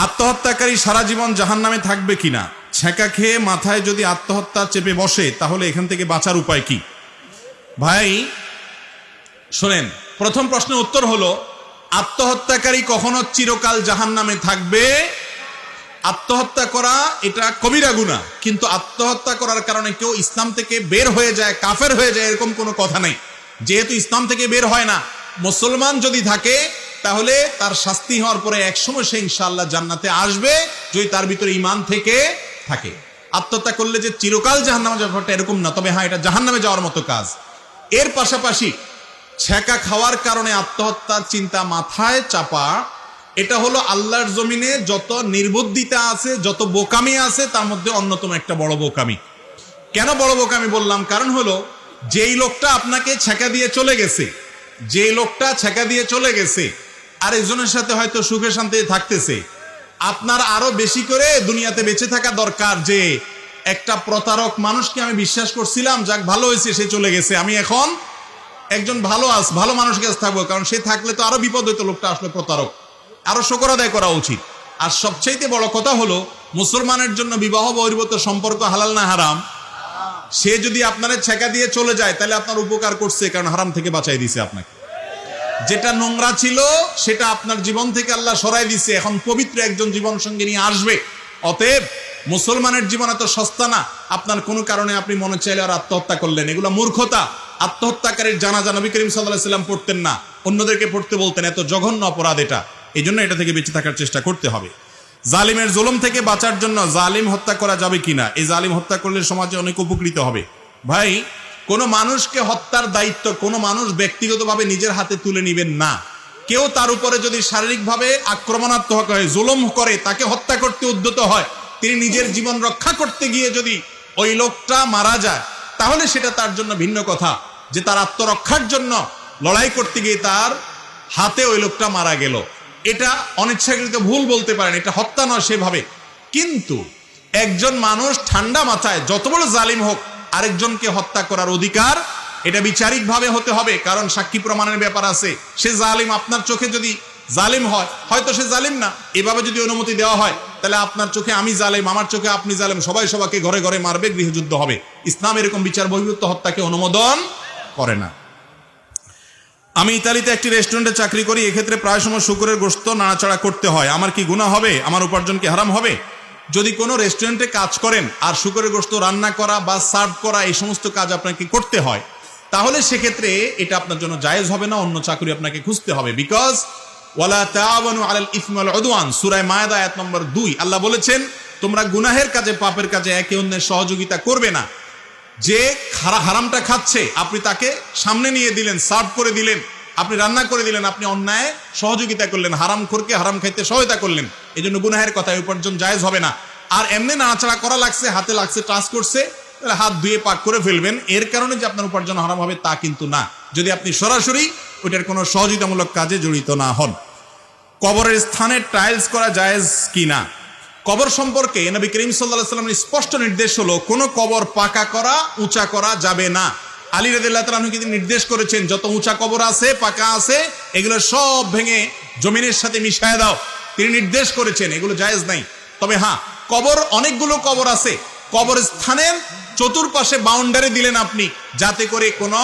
আত্মহত্যাকারী সারা জীবন জাহান্নামে থাকবে কিনা? ছ্যাঁকা খেয়ে মাথায় যদি আত্মহত্যা চেপে বসে তাহলে এখান থেকে বাঁচার উপায় কি? ভাই শোনেন, প্রথম প্রশ্নের উত্তর হলো আত্মহত্যাকারী কখনো চিরকাল জাহান্নামে থাকবে? আত্মহত্যা করা এটা কবিরা গুনাহ, কিন্তু আত্মহত্যা করার কারণে কেউ ইসলাম থেকে বের হয়ে যায়, কাফের হয়ে যায়, এরকম কোনো কথা নেই। যেহেতু ইসলাম থেকে বের হয় না, মুসলমান যদি থাকে তাহলে তার শাস্তি হওয়ার পরে একসময় সে ইনশাআল্লাহ জান্নাতে আসবে, যদি তার ভিতরে ঈমান থেকে থাকে। আত্মহত্যা করলে যে চিরকাল জাহান্নামে যাবে এরকম না, তবে হ্যাঁ, এটা জাহান্নামে যাওয়ার মতো কাজ। এর পাশাপাশি ছ্যাঁকা খাওয়ার কারণে আত্মহত্যার চিন্তা মাথায় চাপা, এটা হলো আল্লাহর জমিনে যত নির্বুদ্ধিতা আছে, যত বোকামি আছে, তার মধ্যে অন্যতম একটা বড় বোকামি। কেন বড় বোকামি বললাম? কারণ হলো যেই লোকটা আপনাকে ছ্যাঁকা দিয়ে চলে গেছে, যে লোকটা ছ্যাঁকা দিয়ে চলে গেছে আরেকজনের সাথে হয়তো সুখে শান্তিতে থাকতেছে, আপনার আরো বেশি করে দুনিয়াতে বেঁচে থাকা দরকার। যে একটা প্রতারক মানুষকে আমি বিশ্বাস করছিলাম, যাক ভালো হয়েছে সে চলে গেছে, আমি এখন একজন ভালো মানুষের কাছে থাকবো, কারণ সে থাকলে তো আরো বিপদ হইতো, লোকটা আসলে প্রতারক। আরো শুকর আদায় করা উচিত। আর সবচাইতে বড় কথা হলো মুসলমানের জন্য বিবাহ বহির্ভূত সম্পর্ক হালাল না হারাম? সে যদি আপনার ছ্যাঁকা দিয়ে চলে যায় তাহলে আপনার উপকার করছে, কারণ হারাম থেকে বাঁচাই দিছে আপনাকে। যেটা নোংরা ছিল সেটা আপনার জীবন থেকে আল্লাহ সরাই দিছে, এখন পবিত্র একজন জীবন সঙ্গে নিয়ে আসবে। অতএব মুসলমানের জীবন এত সস্তা না, আপনার কোনো কারণে আপনি মনে চাইলে আর আত্মহত্যা করলেন, এগুলো মূর্খতা। আত্মহত্যাকারীর জানাজা নবী করিম সাল্লাল্লাহু আলাইহি ওয়াসাল্লাম পড়তেন না, অন্যদেরকে পড়তে বলতেন। এত জঘন্য অপরাধ এটা, এই জন্য এটা থেকে বেঁচে থাকার চেষ্টা করতে হবে। জালিমের জুলুম থেকে বাঁচার জন্য জালিম হত্যা করা যাবে কিনা? এই জালিম হত্যা করলে সমাজে অনেক উপকৃত হবে। ভাই, কোনো মানুষকে হত্যার দায়িত্ব কোনো মানুষ ব্যক্তিগতভাবে নিজের হাতে তুলে নিবেন না। কেউ তার উপরে যদি শারীরিকভাবে আক্রমণাত্মক হয়, জুলুম করে, তাকে হত্যা করতে উদ্যত হয়, তিনি নিজের জীবন রক্ষা করতে গিয়ে যদি ওই লোকটা মারা যায়, তাহলে সেটা তার জন্য ভিন্ন কথা। যে তার আত্মরক্ষার জন্য লড়াই করতে গিয়ে তার হাতে ওই লোকটা মারা গেল, এটা অনিচ্ছাকৃত ভুল বলতে পারেন, এটা হত্যা নয় সেভাবে। কিন্তু একজন মানুষ ঠান্ডা মাথায় যত বড় জালিম হোক, আরেকজনকে হত্যা করার অধিকার এটা বিচারিকভাবে হতে হবে, কারণ সাক্ষী প্রমাণের ব্যাপার আছে। সে জালিম আপনার চোখে যদি জালিম হয়, হয়তো সে জালিম না, এভাবে যদি অনুমতি দেওয়া হয় তাহলে আপনার চোখে আমি জালিম, আমার চোখে আপনি জালিম, সবাই সবাইকে ঘরে ঘরে মারবে, গৃহযুদ্ধ হবে। ইসলাম এরকম বিচার বহির্ভূত হত্যাকে অনুমোদন করে না। আমি ইতালিতে একটি রেস্টুরেন্টে চাকরি করি, এক্ষেত্রে প্রায় সময় শুকরের গোশত নাড়াচাড়া করতে হয়, আমার কি গুনাহ হবে? আমার উপার্জন কি হারাম হবে? যদি কোনো রেস্টুরেন্টে কাজ করেন আর শুকরের গোশত রান্না করা বা সার্ভ করা এই সমস্ত কাজ আপনাকে করতে হয়, তাহলে সেক্ষেত্রে এটা আপনার জন্য জায়েজ হবে না, অন্য চাকরি আপনাকে খুঁজতে হবে। বিকজ ওয়ালা তাআওয়ানু আলাল ইসমি ওয়াল উদওয়ান, সূরা মায়েদা আয়াত নম্বর 2, আল্লাহ বলেছেন তোমরা গুনাহের কাজে, পাপের কাজে একে অন্যের সহযোগিতা করবে না। যে হারামটা খাচ্ছে আপনি তাকে সামনে নিয়ে দিলেন, সার্ভ করে দিলেন, আপনি রান্না করে দিলেন, আপনি অন্যায় সহযোগিতা করলেন, হারামখোরকে হারাম খাইতে সহায়তা করলেন, এই জন্য গুনাহের কথা উপার্জন জায়েজ হবে না। আর এমনি নাড়াচাড়া করা লাগছে, হাতে লাগছে, টাচ করছে, তাহলে হাত ধুয়ে পাক করে ফেলবেন, এর কারণে যে আপনার উপার্জন হারাম হবে তা কিন্তু না, যদি আপনি সরাসরি ওইটার কোনো সহযোগিতামূলক কাজে জড়িত না হন। কবরের স্থানে টাইলস করা জায়েজ কি না? কবর সম্পর্কে নবী করিম সাল্লাল্লাহু আলাইহি ওয়াসাল্লামের স্পষ্ট নির্দেশ হলো কোনো কবর পাকা করা, উঁচা করা যাবে না। আলী রাদিয়াল্লাহু তাআলা কিন্তু নির্দেশ করেছেন যত উঁচা কবর আছে, পাকা আছে, এগুলো সব ভেঙে জমিনের সাথে মিশায় দাও, তিনি নির্দেশ করেছেন, এগুলো জায়েজ নাই। তবে হ্যাঁ, কবর অনেকগুলো কবর আছে, কবর স্থানের চতুর্পাশে বাউন্ডারি দিলেন আপনি, যাতে করে কোনো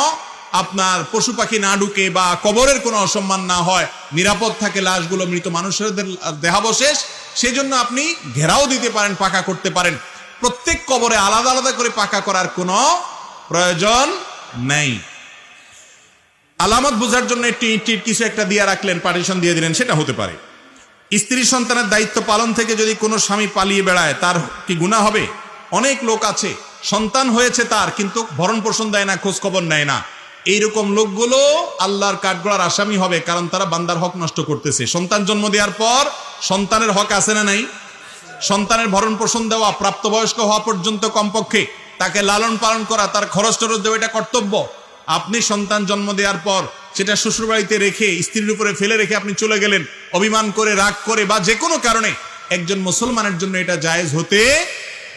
আপনার পশু পাখি না ঢুকে বা কবরের কোনো অসম্মান না হয়, নিরাপদ থাকে লাশগুলো, মৃত মানুষের দেহাবশেষ, সেজন্য আপনি ঘেরাও দিতে পারেন, পাকা করতে পারেন। প্রত্যেক কবরে আলাদা আলাদা করে পাকা করার কোনো প্রয়োজন নেই। আলামত বোঝার জন্য কিছু একটা দিয়ে রাখলেন, পার্টিশন দিয়ে দিলেন, সেটা হতে পারে। স্ত্রী সন্তানের দায়িত্ব পালন থেকে যদি কোনো স্বামী পালিয়ে বেড়ায় তার কি গুনাহ হবে? অনেক লোক আছে সন্তান হয়েছে তার, কিন্তু ভরণ পোষণ দেয় না, খোঁজ খবর নেয় না, এইরকম লোকগুলো আল্লাহর কাঠগড়ার আসামি হবে, কারণ তারা বান্দার হক নষ্ট করতেছে। সন্তান জন্ম দেওয়ার পর সন্তানের হক আছে না নাই? সন্তানের ভরণ পোষণ দেওয়া, প্রাপ্তবয়স্ক হওয়া পর্যন্ত কমপক্ষে তাকে লালন পালন করা, তার খরচ টরচ দেওয়া, এটা কর্তব্য। আপনি সন্তান জন্ম দেওয়ার পর সেটা শ্বশুরবাড়িতে রেখে, স্ত্রীর উপরে ফেলে রেখে আপনি চলে গেলেন, অভিমান করে, রাগ করে বা যে কোনো কারণে, একজন মুসলমানের জন্য এটা জায়েজ হতে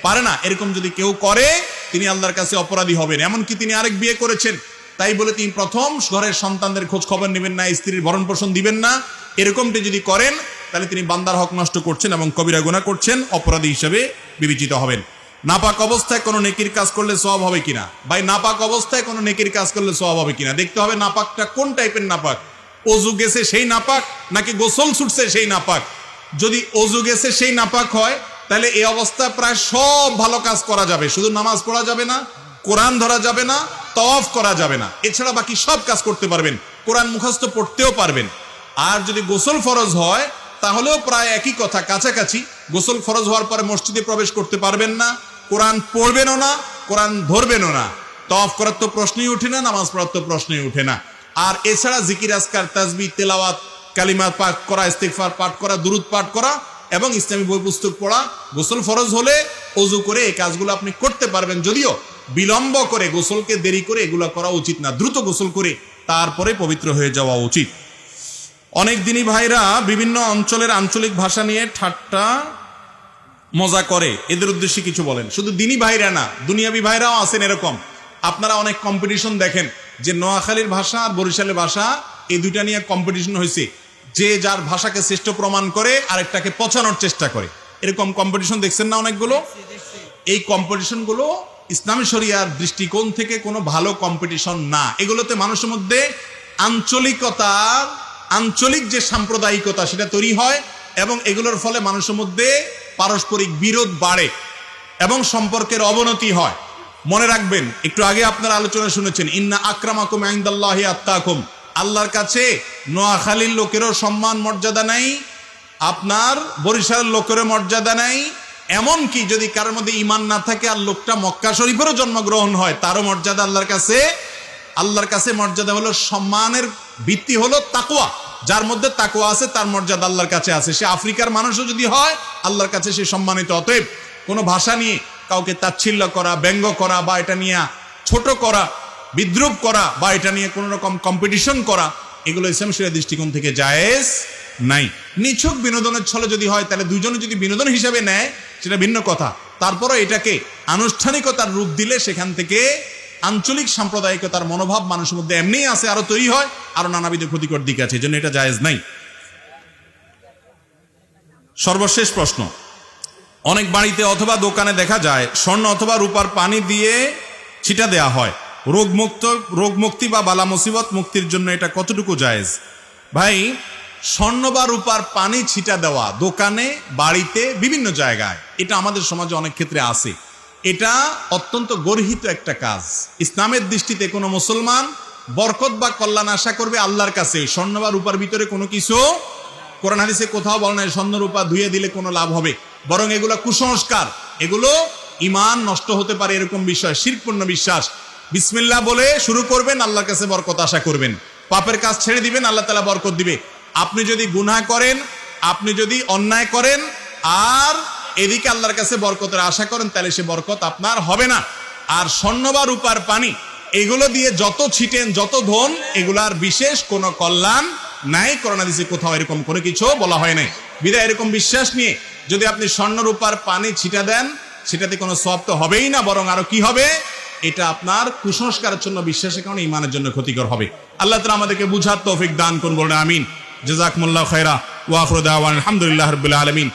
পারে না। এরকম যদি কেউ করে তিনি আল্লাহর কাছে অপরাধী হবেন। এমনকি তিনি আরেক বিয়ে করেছেন, তাই বলে তিনি প্রথম ঘরের সন্তানদের খোঁজ খবর নেবেন না, স্ত্রীর ভরণ পোষণ দিবেন না, এরকমটি যদি করেন তাহলে তিনি বান্দার হক নষ্ট করছেন এবং কবিরা গুনাহ করছেন, অপরাধী হিসেবে বিবেচিত হবেন। নাপাক অবস্থায় কোনো নেকির কাজ করলে সওয়াব হবে কিনা? ভাই, নাপাক অবস্থায় কোনো নেকির কাজ করলে সওয়াব হবে কিনা দেখতে হবে নাপাকটা কোন টাইপের নাপাক। অজু গেছে সেই নাপাক নাকি গোসল ছুটছে সেই নাপাক? যদি অজু গেছে সেই নাপাক হয় তাহলে এই অবস্থা প্রায় সব ভালো কাজ করা যাবে, শুধু নামাজ পড়া যাবে না, কোরআন ধরা যাবে না, তওয়াফ করা যাবে না, এছাড়া বাকি সব কাজ করতে পারবেন, কোরআন মুখস্থ পড়তেও পারবেন। আর যদি গোসল ফরজ হয় তাহলেও প্রায় একই কথা, কাছাকাছি। গোসল ফরজ হওয়ার পরে মসজিদে প্রবেশ করতে পারবেন না, কোরআন পড়বেনও না, কোরআন ধরবেনও না, তওয়াফ করার তো প্রশ্নই ওঠে না, নামাজ পড়ার তো প্রশ্নই ওঠে না। আর এছাড়া জিকির আজকার, তাসবিহ, তেলাওয়াত, কালিমা পাঠ করা, ইস্তিগফার পাঠ করা, দুরুদ পাঠ করা এবং ইসলামী বই পুস্তক পড়া, গোসল ফরজ হলে ওযু করে এই কাজগুলো আপনি করতে পারবেন। যদিও বিলম্ব করে, গোসলকে দেরি করে এগুলো করা উচিত না, দ্রুত গোসল করে তারপরে পবিত্র হয়ে যাওয়া উচিত। অনেক দিনী ভাইরা বিভিন্ন অঞ্চলের আঞ্চলিক ভাষা নিয়ে ঠাট্টা মজা করে, এদের উদ্দেশ্যে কিছু বলেন। শুধু দিনী ভাইরা না, দুনিয়াবি ভাইরাও আছেন এরকম। আপনারা অনেক কম্পিটিশন দেখেন যে নোয়াখালীর ভাষা আর বরিশালের ভাষা, এই দুইটা নিয়ে কম্পিটিশন হয়েছে, যে যার ভাষাকে শ্রেষ্ঠ প্রমাণ করে আরেকটাকে পচানোর চেষ্টা করে, এরকম কম্পিটিশন দেখছেন না অনেকগুলো। এই কম্পিটিশনগুলো ইসলামী শরিয়ার দৃষ্টিকোণ থেকে কোনো ভালো কম্পিটিশন না। এগুলোতে মানুষের মধ্যে আঞ্চলিকতার, আঞ্চলিক যে সাম্প্রদায়িকতা সেটা তৈরি হয় এবং এগুলোর ফলে মানুষের মধ্যে পারস্পরিক বিরোধ বাড়ে এবং সম্পর্কের অবনতি হয়। মনে রাখবেন, একটু আগে আপনারা আলোচনা শুনেছেন, ইন্না আকরামাকুম ইনদাল্লাহি আত্তাকুম। আল্লাহর কাছে নোয়াখালীর লোকেরও সম্মান মর্যাদা নাই, আপনার বরিশালের লোকেরও মর্যাদা নাই, এমনকি যদি কারোর মধ্যে ঈমান না থাকে আর লোকটা মক্কা শরীফেরও জন্মগ্রহণ হয়, তারও মর্যাদা আল্লাহর কাছে মর্যাদা হলো, সম্মানের ভিত্তি হলো তাকওয়া। যার মধ্যে তাকওয়া আছে তার মর্যাদা আল্লাহর কাছে আছে। সে আফ্রিকার মানুষও যদি হয় আল্লাহর কাছে সে সম্মানিত। অতএব কোনো ভাষা নিয়ে কাউকে তাচ্ছিল্য করা, ব্যঙ্গ করা বা এটা নিয়ে ছোট করা, বিদ্রুপ করা বা এটা নিয়ে কোনো রকম কম্পিটিশন করা, এগুলো ইসলাম শরিয়ার দৃষ্টিকোণ থেকে জায়েজ নাই। নিছক বিনোদনের ছলে যদি হয় তাহলে দুইজনে যদি বিনোদন হিসাবে নেয় সেটা ভিন্ন কথা। তারপরে এটাকে আনুষ্ঠানিকতার রূপ দিলে সেখান থেকে আঞ্চলিক সাম্প্রদায়িকতার মনোভাব মানুষের মধ্যে এমনিই আছে, আরো তৈরি হয়, আরো নানাবিধ ক্ষতিকর দিক আছে, এজন্য এটা জায়েজ নাই। সর্বশেষ প্রশ্ন, অনেক বাড়িতে অথবা দোকানে দেখা যায় স্বর্ণ অথবা রূপার পানি দিয়ে ছিটা দেয়া হয়, রোগ মুক্তি বা বালা মুসিবত মুক্তির জন্য এটা কতটুকু জায়েজ? ভাই, স্বর্ণ বা রূপার পানি ছিটা দেওয়া দোকানে, বাড়িতে, বিভিন্ন জায়গায়, এটা আমাদের সমাজে অনেক ক্ষেত্রে আছে। এটা অত্যন্ত গর্হিত একটা কাজ। ইসলামের দৃষ্টিতে কোনো মুসলমান বরকত বা কল্যাণ আশা করবে আল্লাহর কাছে, স্বর্ণ বা রূপার ভিতরে কোনো কিছু কোরআন হাদিসে কোথাও বলে নাই স্বর্ণ রূপা ধুয়ে দিলে কোনো লাভ হবে, বরং এগুলো কুসংস্কার, এগুলো ঈমান নষ্ট হতে পারে এরকম বিষয়, শিরকপূর্ণ বিশ্বাস। বিসমিল্লাহ বলে শুরু করবেন, আল্লাহর কাছে বরকত আশা করবেন, পাপের কাজ ছেড়ে দিবেন, আল্লাহ তাআলা বরকত দিবে। আপনি যদি গুনাহ করেন, আপনি যদি অন্যায় করেন আর এদিকে আল্লাহর কাছে বরকতের আশা করেন, তাহলে সে বরকত আপনার হবে না। আর স্বর্ণ বা রূপার পানি এগুলো দিয়ে যত ছিটেন, যত ধন, এগুলার বিশেষ কোনো কল্যাণ নাই, কোরআন হাদিসে কোথাও এরকম কোনো কিছু বলা হয় নাই। বিধায় এরকম বিশ্বাস নিয়ে যদি আপনি স্বর্ণ রূপার পানি ছিটা দেন, সেটাতে কোনো সওয়াব তো হবেই না, বরং আরো কি হবে, এটা আপনার কুসংস্কারের জন্য, বিশ্বাসের কারণে ঈমানের জন্য ক্ষতিকর হবে। আল্লাহ তাআলা আমাদেরকে বুঝার তৌফিক দান করুন, বলেন আমিন। জাযাকুমুল্লাহু খায়রা ওয়া আখিরু দাওয়ানা আলহামদুলিল্লাহি রাব্বিল আলামিন।